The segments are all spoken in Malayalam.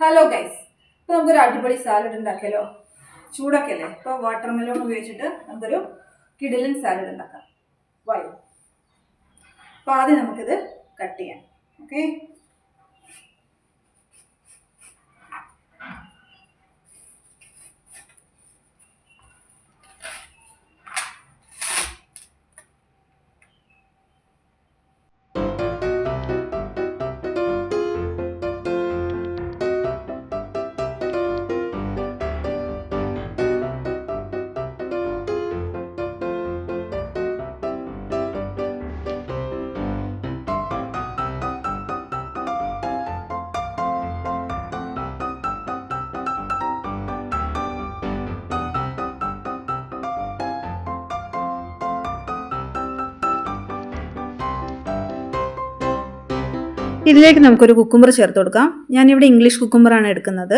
ഹലോ ഗൈസ്, ഇപ്പോൾ നമുക്കൊരു അടിപൊളി സാലഡ് ഉണ്ടാക്കിയാലോ. ചൂടൊക്കെ അല്ലേ, ഇപ്പോൾ വാട്ടർമെലോൺ ഉപയോഗിച്ചിട്ട് നമുക്കൊരു കിടിലൻ സാലഡ് ഉണ്ടാക്കാം. വായോ. അപ്പോൾ ആദ്യം നമുക്കിത് കട്ട് ചെയ്യാം. ഓക്കെ, ഇതിലേക്ക് നമുക്കൊരു കുക്കുംബർ ചേർത്ത് കൊടുക്കാം. ഞാനിവിടെ ഇംഗ്ലീഷ് കുക്കുംബറാണ് എടുക്കുന്നത്.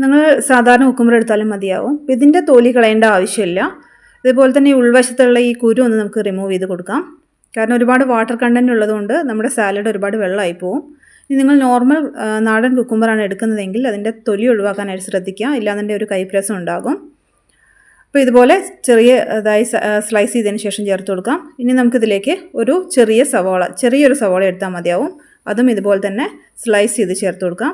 നിങ്ങൾ സാധാരണ കുക്കുംബർ എടുത്താലും മതിയാവും. ഇതിൻ്റെ തൊലി കളയേണ്ട ആവശ്യമില്ല. ഇതുപോലെ തന്നെ ഈ ഉൾവശത്തുള്ള ഈ കുരു ഒന്ന് നമുക്ക് റിമൂവ് ചെയ്ത് കൊടുക്കാം. കാരണം ഒരുപാട് വാട്ടർ കണ്ടൻറ്റ് ഉള്ളതുകൊണ്ട് നമ്മുടെ സാലഡ് ഒരുപാട് വെള്ളമായി പോവും. ഇനി നിങ്ങൾ നോർമൽ നാടൻ കുക്കുംബറാണ് എടുക്കുന്നതെങ്കിൽ അതിൻ്റെ തൊലി ഒഴിവാക്കാനായിട്ട് ശ്രദ്ധിക്കുക, ഇല്ലാതെ ഒരു കൈപ്രസം ഉണ്ടാകും. അപ്പോൾ ഇതുപോലെ ചെറിയതായി സ്ലൈസ് ചെയ്തതിന് ശേഷം ചേർത്ത് കൊടുക്കാം. ഇനി നമുക്കിതിലേക്ക് ഒരു ചെറിയൊരു സവോള എടുത്താൽ മതിയാവും. അതും ഇതുപോലെ തന്നെ സ്ലൈസ് ചെയ്ത് ചേർത്ത് കൊടുക്കാം.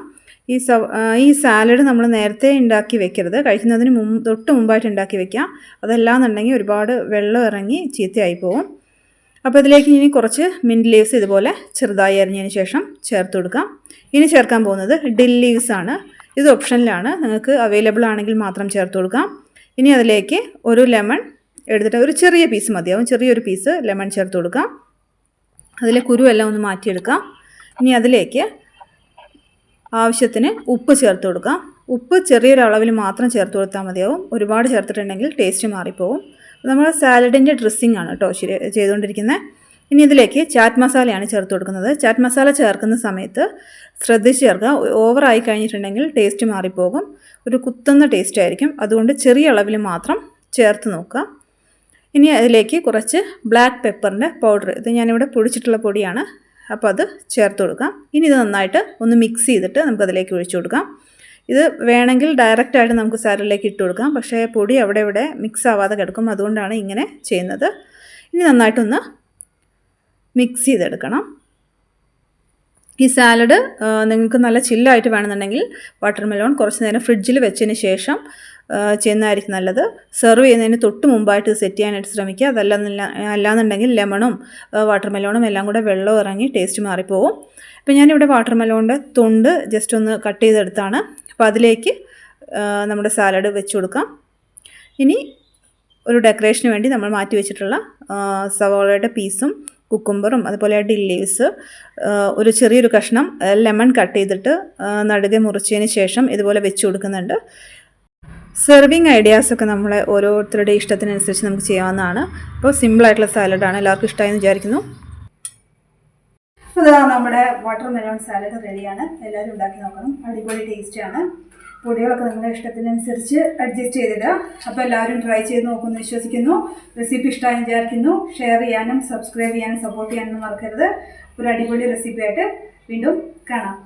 ഈ സാലഡ് നമ്മൾ നേരത്തെ ഉണ്ടാക്കി വെക്കരുത്, കഴിക്കുന്നതിന് തൊട്ട് മുമ്പായിട്ട് ഉണ്ടാക്കി വെക്കാം. അതല്ലാന്നുണ്ടെങ്കിൽ ഒരുപാട് വെള്ളം ഇറങ്ങി ചീത്തയായി പോകും. അപ്പോൾ ഇതിലേക്ക് ഇനി കുറച്ച് മിൻറ്റ് ലീവ്സ് ഇതുപോലെ ചെറുതായി അരിഞ്ഞതിന് ശേഷം ചേർത്ത് കൊടുക്കാം. ഇനി ചേർക്കാൻ പോകുന്നത് ഡിൽ ലീവ്സ് ആണ്. ഇത് ഓപ്ഷനിലാണ്, നിങ്ങൾക്ക് അവൈലബിൾ ആണെങ്കിൽ മാത്രം ചേർത്ത് കൊടുക്കാം. ഇനി അതിലേക്ക് ഒരു ലെമൺ എടുത്തിട്ട് ഒരു ചെറിയ പീസ് മതിയാവും, ചെറിയൊരു പീസ് ലെമൺ ചേർത്ത് കൊടുക്കാം. അതിലെ കുരുവെല്ലാം ഒന്ന് മാറ്റിയെടുക്കാം. ഇനി അതിലേക്ക് ആവശ്യത്തിന് ഉപ്പ് ചേർത്ത് കൊടുക്കാം. ഉപ്പ് ചെറിയൊരു അളവിൽ മാത്രം ചേർത്ത് കൊടുത്താൽ മതിയാവും, ഒരുപാട് ചേർത്തിട്ടുണ്ടെങ്കിൽ ടേസ്റ്റ് മാറിപ്പോവും. നമ്മൾ സാലഡിൻ്റെ ഡ്രസ്സിങ് ആണ് കേട്ടോ ചെയ്തുകൊണ്ടിരിക്കുന്നത്. ഇനി ഇതിലേക്ക് ചാറ്റ് മസാലയാണ് ചേർത്ത് കൊടുക്കുന്നത്. ചാറ്റ് മസാല ചേർക്കുന്ന സമയത്ത് ശ്രദ്ധിച്ച് ചേർക്കുക, ഓവറായി കഴിഞ്ഞിട്ടുണ്ടെങ്കിൽ ടേസ്റ്റ് മാറിപ്പോകും, ഒരു കുത്തുന്ന ടേസ്റ്റ് ആയിരിക്കും. അതുകൊണ്ട് ചെറിയ അളവിൽ മാത്രം ചേർത്ത് നോക്കുക. ഇനി അതിലേക്ക് കുറച്ച് ബ്ലാക്ക് പെപ്പറിൻ്റെ പൗഡർ, ഇത് ഞാനിവിടെ പൊടിച്ചിട്ടുള്ള പൊടിയാണ്, അപ്പോൾ അത് ചേർത്ത് കൊടുക്കാം. ഇനി ഇത് നന്നായിട്ട് ഒന്ന് മിക്സ് ചെയ്തിട്ട് നമുക്കതിലേക്ക് ഒഴിച്ചു കൊടുക്കാം. ഇത് വേണമെങ്കിൽ ഡയറക്റ്റായിട്ട് നമുക്ക് സാലഡിലേക്ക് ഇട്ട് കൊടുക്കാം, പക്ഷേ പൊടി അവിടെ ഇവിടെ മിക്സ് ആവാതെ കിടക്കും, അതുകൊണ്ടാണ് ഇങ്ങനെ ചെയ്യുന്നത്. ഇനി നന്നായിട്ടൊന്ന് മിക്സ് ചെയ്തെടുക്കണം. ഈ സാലഡ് നിങ്ങൾക്ക് നല്ല ചില്ലായിട്ട് വേണമെന്നുണ്ടെങ്കിൽ വാട്ടർമെലോൺ കുറച്ച് നേരം ഫ്രിഡ്ജിൽ വെച്ചതിന് ശേഷം ചെയ്യുന്നതായിരിക്കും നല്ലത്. സെർവ് ചെയ്യുന്നതിന് തൊട്ട് മുമ്പായിട്ട് സെറ്റ് ചെയ്യാനായിട്ട് ശ്രമിക്കുക. അല്ലാന്നുണ്ടെങ്കിൽ ലെമണും വാട്ടർമെലോണും എല്ലാം കൂടെ വെള്ളം ഇറങ്ങി ടേസ്റ്റ് മാറിപ്പോവും. അപ്പോൾ ഞാനിവിടെ വാട്ടർമെലോണിൻ്റെ തൊണ്ട് ജസ്റ്റ് ഒന്ന് കട്ട് ചെയ്തെടുത്താണ്. അപ്പോൾ അതിലേക്ക് നമ്മുടെ സാലഡ് വെച്ച് കൊടുക്കാം. ഇനി ഒരു ഡെക്കറേഷന് വേണ്ടി നമ്മൾ മാറ്റി വെച്ചിട്ടുള്ള സവോളയുടെ പീസും കുക്കുംബറും അതുപോലെ ഡിൽ ലീവ്സ്, ഒരു ചെറിയൊരു കഷ്ണം ലെമൺ കട്ട് ചെയ്തിട്ട് നടുകെ മുറിച്ചതിന് ശേഷം ഇതുപോലെ വെച്ച് കൊടുക്കുന്നുണ്ട്. സെർവിങ് ഐഡിയാസൊക്കെ നമ്മളെ ഓരോരുത്തരുടെ ഇഷ്ടത്തിനനുസരിച്ച് നമുക്ക് ചെയ്യാവുന്നതാണ്. അപ്പോൾ സിമ്പിളായിട്ടുള്ള സാലഡാണ്, എല്ലാവർക്കും ഇഷ്ടമായെന്ന് വിചാരിക്കുന്നു. അപ്പോൾ നമ്മുടെ വാട്ടർമെലോൺ സാലഡ് റെഡിയാണ്. എല്ലാവരും ഉണ്ടാക്കി നോക്കണം, അടിപൊളി ടേസ്റ്റാണ്. പൊടികളൊക്കെ നിങ്ങളുടെ ഇഷ്ടത്തിനനുസരിച്ച് അഡ്ജസ്റ്റ് ചെയ്തിടുക. അപ്പോൾ എല്ലാവരും ട്രൈ ചെയ്ത് നോക്കുമെന്ന് വിശ്വസിക്കുന്നു. റെസിപ്പി ഇഷ്ടമായി വിചാരിക്കുന്നു. ഷെയർ ചെയ്യാനും സബ്സ്ക്രൈബ് ചെയ്യാനും സപ്പോർട്ട് ചെയ്യാനും മറക്കരുത്. ഒരു അടിപൊളി റെസിപ്പിയായിട്ട് വീണ്ടും കാണാം.